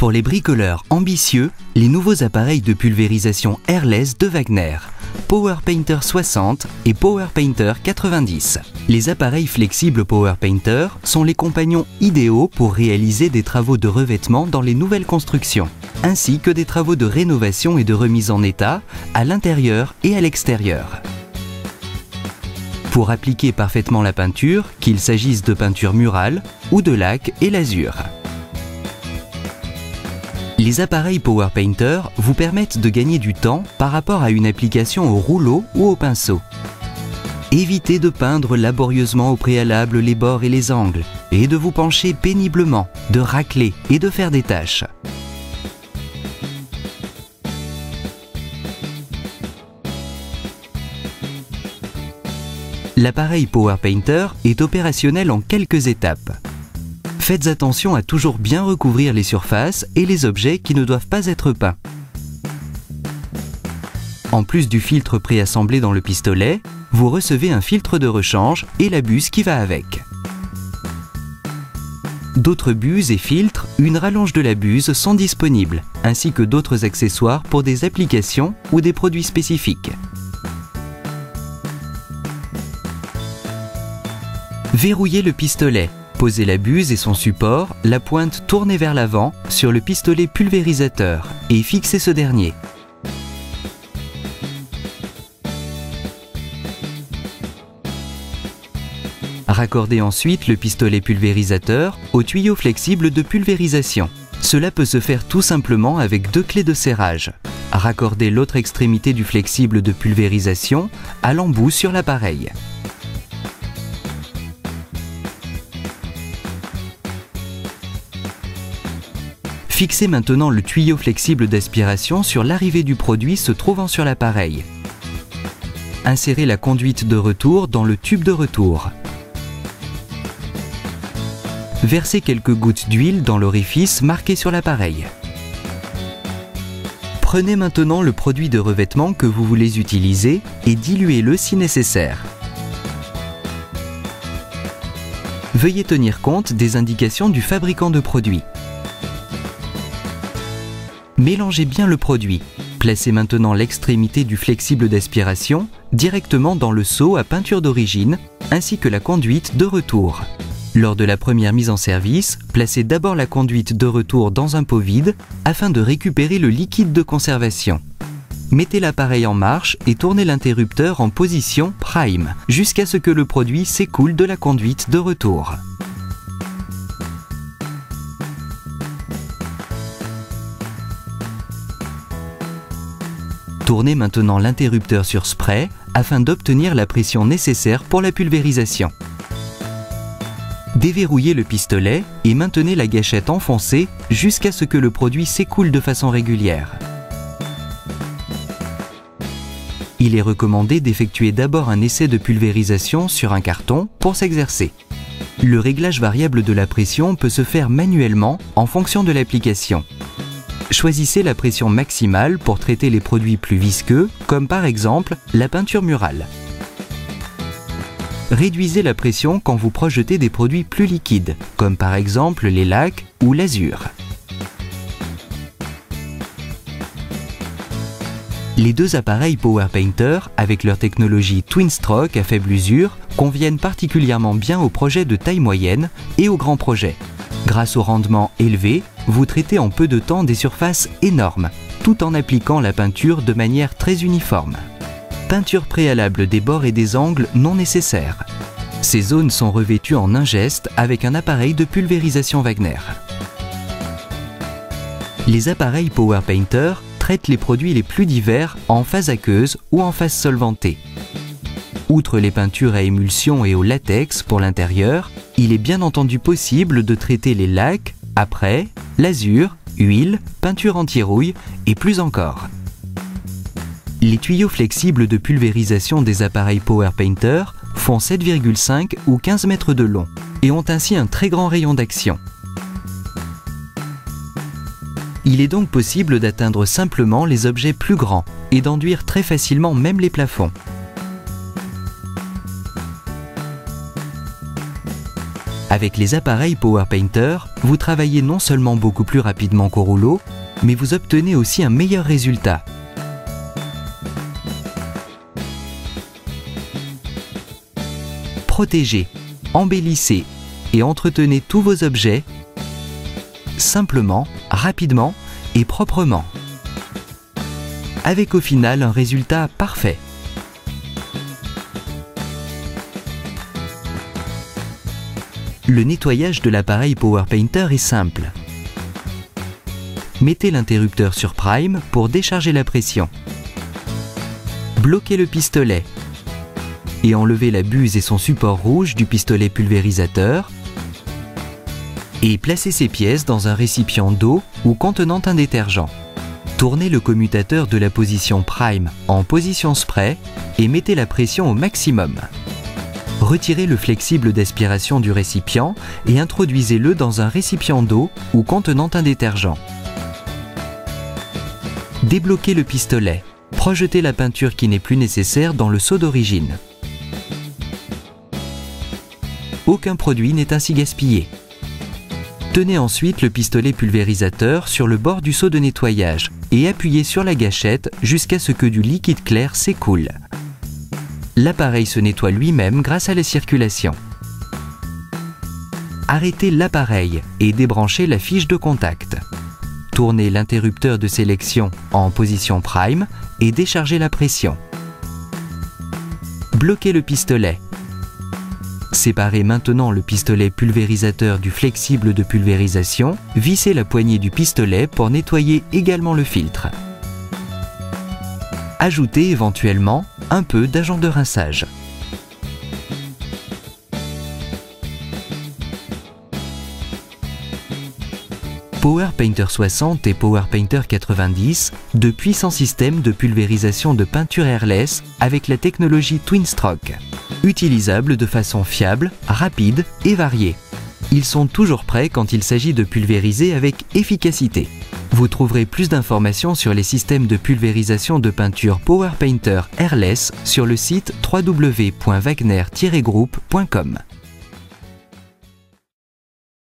Pour les bricoleurs ambitieux, les nouveaux appareils de pulvérisation airless de Wagner, Power Painter 60 et Power Painter 90. Les appareils flexibles Power Painter sont les compagnons idéaux pour réaliser des travaux de revêtement dans les nouvelles constructions, ainsi que des travaux de rénovation et de remise en état à l'intérieur et à l'extérieur. Pour appliquer parfaitement la peinture, qu'il s'agisse de peinture murale ou de laque et lasure. Les appareils Power Painter vous permettent de gagner du temps par rapport à une application au rouleau ou au pinceau. Évitez de peindre laborieusement au préalable les bords et les angles, et de vous pencher péniblement, de racler et de faire des taches. L'appareil Power Painter est opérationnel en quelques étapes. Faites attention à toujours bien recouvrir les surfaces et les objets qui ne doivent pas être peints. En plus du filtre préassemblé dans le pistolet, vous recevez un filtre de rechange et la buse qui va avec. D'autres buses et filtres, une rallonge de la buse sont disponibles, ainsi que d'autres accessoires pour des applications ou des produits spécifiques. Verrouillez le pistolet. Posez la buse et son support, la pointe tournée vers l'avant, sur le pistolet pulvérisateur et fixez ce dernier. Raccordez ensuite le pistolet pulvérisateur au tuyau flexible de pulvérisation. Cela peut se faire tout simplement avec 2 clés de serrage. Raccordez l'autre extrémité du flexible de pulvérisation à l'embout sur l'appareil. Fixez maintenant le tuyau flexible d'aspiration sur l'arrivée du produit se trouvant sur l'appareil. Insérez la conduite de retour dans le tube de retour. Versez quelques gouttes d'huile dans l'orifice marqué sur l'appareil. Prenez maintenant le produit de revêtement que vous voulez utiliser et diluez-le si nécessaire. Veuillez tenir compte des indications du fabricant de produit. Mélangez bien le produit. Placez maintenant l'extrémité du flexible d'aspiration directement dans le seau à peinture d'origine ainsi que la conduite de retour. Lors de la première mise en service, placez d'abord la conduite de retour dans un pot vide afin de récupérer le liquide de conservation. Mettez l'appareil en marche et tournez l'interrupteur en position prime jusqu'à ce que le produit s'écoule de la conduite de retour. Tournez maintenant l'interrupteur sur spray afin d'obtenir la pression nécessaire pour la pulvérisation. Déverrouillez le pistolet et maintenez la gâchette enfoncée jusqu'à ce que le produit s'écoule de façon régulière. Il est recommandé d'effectuer d'abord un essai de pulvérisation sur un carton pour s'exercer. Le réglage variable de la pression peut se faire manuellement en fonction de l'application. Choisissez la pression maximale pour traiter les produits plus visqueux, comme par exemple la peinture murale. Réduisez la pression quand vous projetez des produits plus liquides, comme par exemple les laques ou l'azur. Les 2 appareils Power Painter, avec leur technologie Twin Stroke à faible usure, conviennent particulièrement bien aux projets de taille moyenne et aux grands projets. Grâce au rendement élevé, vous traitez en peu de temps des surfaces énormes, tout en appliquant la peinture de manière très uniforme. Peinture préalable des bords et des angles non nécessaires. Ces zones sont revêtues en un geste avec un appareil de pulvérisation Wagner. Les appareils Power Painter traitent les produits les plus divers en phase aqueuse ou en phase solvantée. Outre les peintures à émulsion et au latex pour l'intérieur, il est bien entendu possible de traiter les laques, apprêts, lasure, huile, peinture anti-rouille et plus encore. Les tuyaux flexibles de pulvérisation des appareils Power Painter font 7,5 ou 15 mètres de long et ont ainsi un très grand rayon d'action. Il est donc possible d'atteindre simplement les objets plus grands et d'enduire très facilement même les plafonds. Avec les appareils PowerPainter, vous travaillez non seulement beaucoup plus rapidement qu'au rouleau, mais vous obtenez aussi un meilleur résultat. Protégez, embellissez et entretenez tous vos objets simplement, rapidement et proprement, avec au final un résultat parfait. Le nettoyage de l'appareil PowerPainter est simple. Mettez l'interrupteur sur Prime pour décharger la pression. Bloquez le pistolet et enlevez la buse et son support rouge du pistolet pulvérisateur et placez ces pièces dans un récipient d'eau ou contenant un détergent. Tournez le commutateur de la position Prime en position Spray et mettez la pression au maximum. Retirez le flexible d'aspiration du récipient et introduisez-le dans un récipient d'eau ou contenant un détergent. Débloquez le pistolet. Projetez la peinture qui n'est plus nécessaire dans le seau d'origine. Aucun produit n'est ainsi gaspillé. Tenez ensuite le pistolet pulvérisateur sur le bord du seau de nettoyage et appuyez sur la gâchette jusqu'à ce que du liquide clair s'écoule. L'appareil se nettoie lui-même grâce à la circulation. Arrêtez l'appareil et débranchez la fiche de contact. Tournez l'interrupteur de sélection en position Prime et déchargez la pression. Bloquez le pistolet. Séparez maintenant le pistolet pulvérisateur du flexible de pulvérisation, vissez la poignée du pistolet pour nettoyer également le filtre. Ajoutez éventuellement un peu d'agent de rinçage. PowerPainter 60 et PowerPainter 90, de puissants systèmes de pulvérisation de peinture airless avec la technologie Twinstroke. Utilisables de façon fiable, rapide et variée. Ils sont toujours prêts quand il s'agit de pulvériser avec efficacité. Vous trouverez plus d'informations sur les systèmes de pulvérisation de peinture PowerPainter airless sur le site www.wagner-group.com.